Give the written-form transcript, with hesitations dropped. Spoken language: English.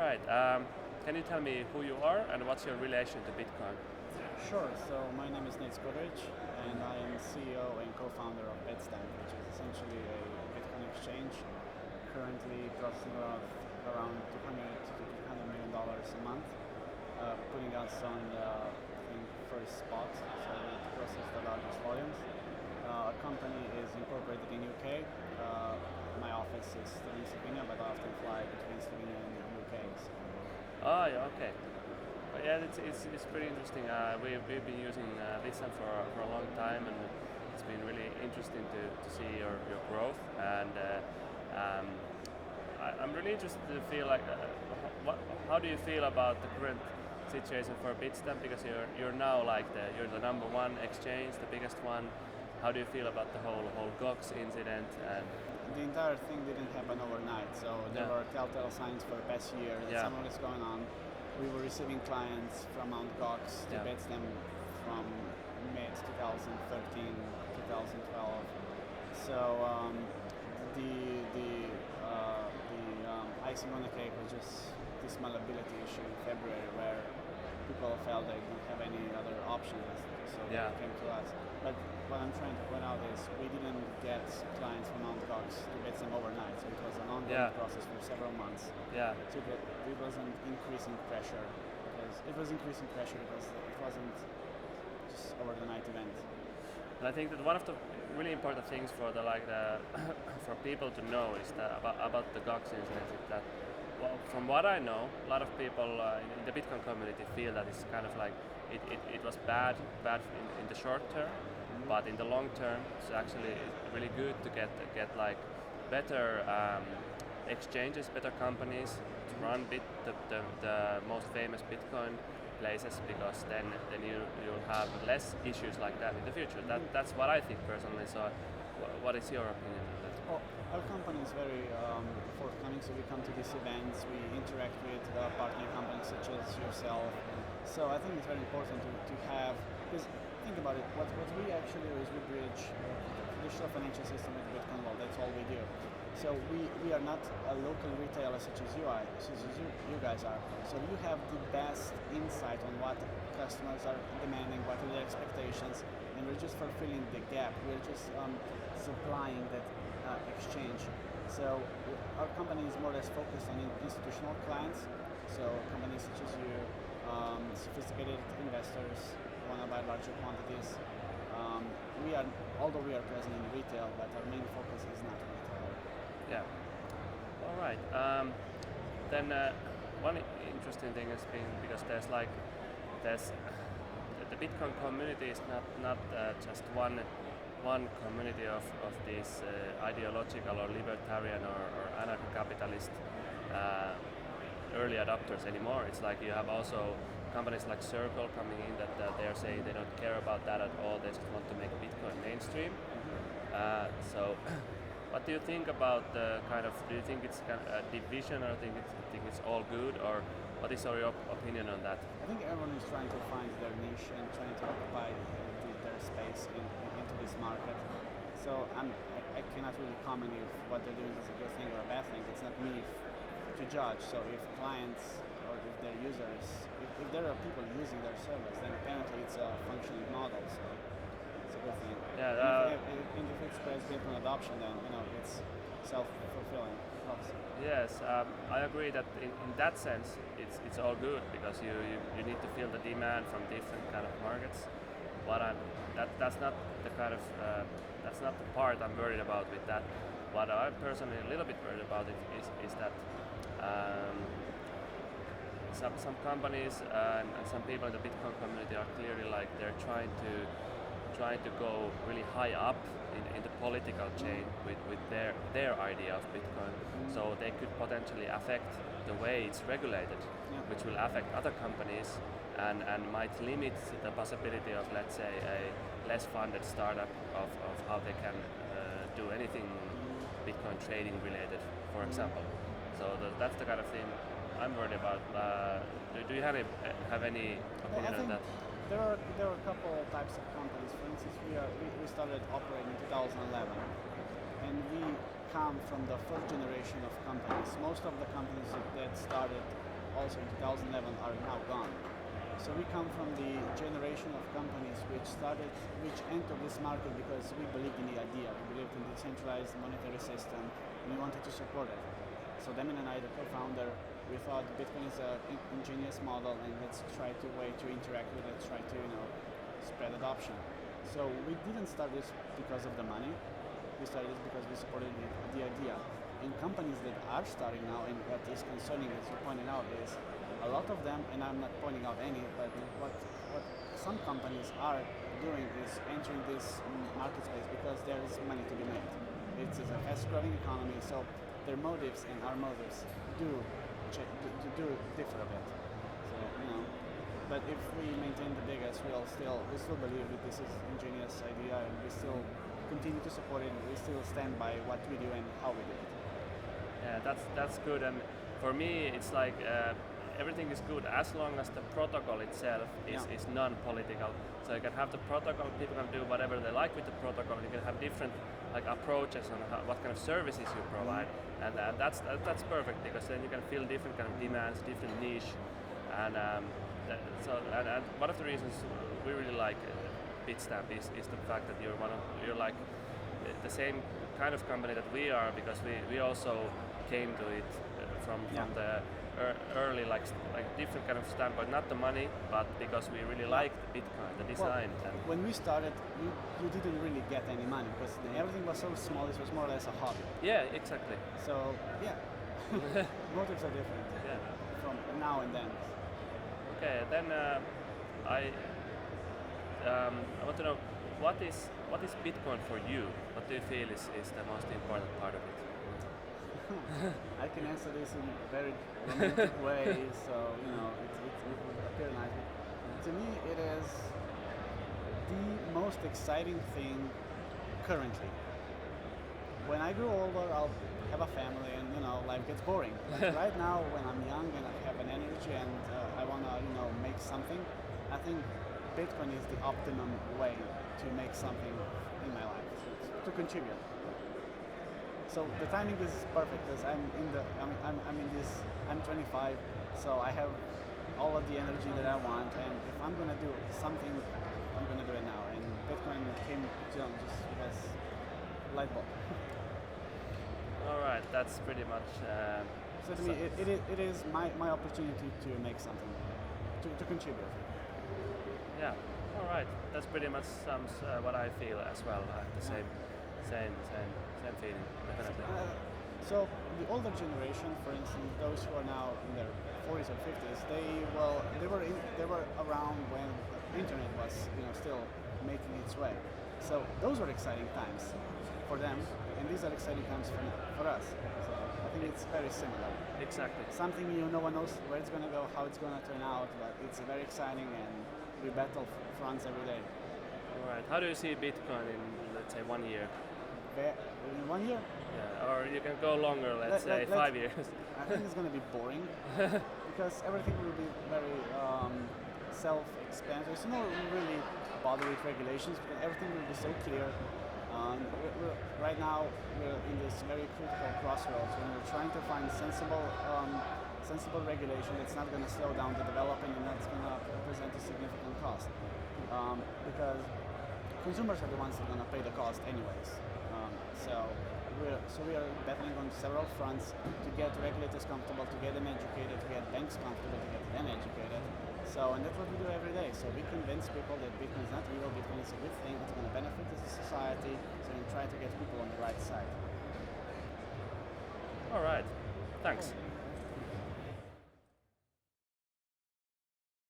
right. Can you tell me who you are and what's your relation to Bitcoin? Sure. So my name is Nejc Kodrič, and I am CEO and co-founder of Bitstamp, which is essentially a Bitcoin exchange, currently processing around $200 to $300 million a month, putting us on the first spot, so we process the largest volumes. Our company is incorporated in UK. My office is still in Slovenia, but I often fly between Slovenia and the UK. So. Oh, yeah, okay. But yeah, it's pretty interesting. We've been using Bitstamp for a long time, and it's been really interesting to see your growth. And I'm really interested to feel like, how do you feel about the current situation for Bitstamp? Because you're now like you're the number one exchange, the biggest one. How do you feel about the whole GOX incident? And the entire thing didn't happen overnight, so there were telltale signs for the past year that something was going on. We were receiving clients from Mt. Gox to Bitstamp from mid 2013, 2012. So the icing on the cake was just this malleability issue in February, where people felt they didn't have any other options, so they came to us. But what I'm trying to point out is we didn't get clients from Mt. Gox to Bitstamp overnight, so it was an ongoing process for several months. Yeah. So it wasn't increasing pressure, because it was increasing pressure because it wasn't just over the night event. And I think that one of the really important things for for people to know is that about the GOX incident is that, well, from what I know, a lot of people in the Bitcoin community feel that it's kind of like it was bad in the short term, but in the long term, it's actually really good to get like better exchanges, better companies to run the most famous Bitcoin places, because then you'll have less issues like that in the future. That's what I think personally. So, what is your opinion on that? Well, our company is very forthcoming, so we come to these events, we interact with partner companies such as yourself. So I think it's very important to have, because think about it, what we actually do is we bridge the traditional financial system with the Bitcoin world. That's all we do. So we are not a local retailer such as you guys are. So you have the best insight on what customers are demanding, what are their expectations, and we're just fulfilling the gap. We're just supplying that exchange. So our company is more or less focused on institutional clients. So companies such as you, sophisticated investors want to buy larger quantities. Although we are present in retail, but our main focus is not retail. Yeah. All right. Then one interesting thing has been, because there's the Bitcoin community is not just one community of these ideological or libertarian or anarcho-capitalist early adopters anymore. It's like you have also companies like Circle coming in that they're saying they don't care about that at all. They just want to make Bitcoin mainstream. So, what do you think about the kind of? Do you think it's kind of a division, or think it's all good, or what is your opinion on that? I think everyone is trying to find their niche and trying to occupy their space into this market. So I cannot really comment if what they're doing is a good thing or a bad thing. It's not me to judge. So if clients or if their users, if there are people using their service, then apparently it's a functioning model. So it's a good thing. Yeah. And if it spreads Bitcoin adoption, then it's self-fulfilling. Yes, I agree that in that sense it's all good, because you need to feel the demand from different kind of markets. But that's not the kind of that's not the part I'm worried about with that. What I'm personally a little bit worried about is that some companies and some people in the Bitcoin community are clearly like they're trying to go really high up in the political chain with their idea of Bitcoin. So they could potentially affect the way it's regulated, which will affect other companies and might limit the possibility of, let's say, a less funded startup of how they can do anything Bitcoin trading related, for example. So that's the kind of thing I'm worried about. Do you have any opinion on that? There are a couple of types of companies. For instance, we started operating in 2011, and we come from the first generation of companies. Most of the companies that started also in 2011 are now gone. So we come from the generation of companies which entered this market because we believed in the idea, we believed in the decentralized monetary system, and we wanted to support it. So Damien and I, the co-founder, we thought Bitcoin is an ingenious model, and let's try to interact with it, try to spread adoption. So we didn't start this because of the money. We started this because we supported the idea. In companies that are starting now, and what is concerning, as you pointed out, is a lot of them, and I'm not pointing out any, but what some companies are doing is entering this market space because there is money to be made. It's a fast-growing economy, so their motives and our motives do differ a bit. So but if we maintain the biggest, we still believe that this is an ingenious idea, and we still continue to support it. We still stand by what we do and how we do it. Yeah, that's good. And for me, it's like everything is good as long as the protocol itself is non-political. So you can have the protocol, people can do whatever they like with the protocol. You can have different approaches on what kind of services you provide, and that's perfect, because then you can fill different kind of demands, different niche, and and one of the reasons we really like Bitstamp is the fact that you're like the same kind of company that we are, because we also came to it from the early like different kind of standpoint, not the money, but because we really liked Bitcoin, the design. Well, when we started, you didn't really get any money because everything was so small. It was more or less a hobby. Yeah, exactly. So motives are different. Yeah. From now and then. Okay, then I want to know what is Bitcoin for you? What do you feel is the most important part of it? I can answer this in a very romantic way, so it would appear nice. To me, it is the most exciting thing currently. When I grow older, I'll have a family, and life gets boring. But right now, when I'm young and I have an energy and I want to make something, I think Bitcoin is the optimum way to make something in my life, to contribute. So the timing is perfect because I'm 25, so I have all of the energy that I want, and if I'm gonna do something, I'm gonna do it now. And Bitcoin came just as light bulb. All right, that's pretty much. So to me, it is my opportunity to make something, to contribute. Yeah. All right, that's pretty much sums what I feel as well. I have the same feeling, definitely. So the older generation, for instance, those who are now in their 40s or 50s, they were around when the internet was still making its way. So those were exciting times for them, and these are exciting times for us. So I think it's very similar. Exactly. Something no one knows where it's going to go, how it's going to turn out, but it's very exciting, and we battle fronts every day. All right. How do you see Bitcoin in, let's say, 1 year? In 1 year? Yeah, or you can go longer, let's say 5 years. I think it's going to be boring because everything will be very self-explanatory. So no really bother with regulations because everything will be so clear. Right now we're in this very critical crossroads when we're trying to find sensible regulation that's not going to slow down the development and that's going to present a significant cost. Because consumers are the ones that are going to pay the cost anyways. So we are battling on several fronts to get regulators comfortable, to get them educated, to get banks comfortable, to get them educated. And that's what we do every day. So we convince people that Bitcoin is not evil, Bitcoin is a good thing, it's going to benefit the society, so we try to get people on the right side. All right, thanks.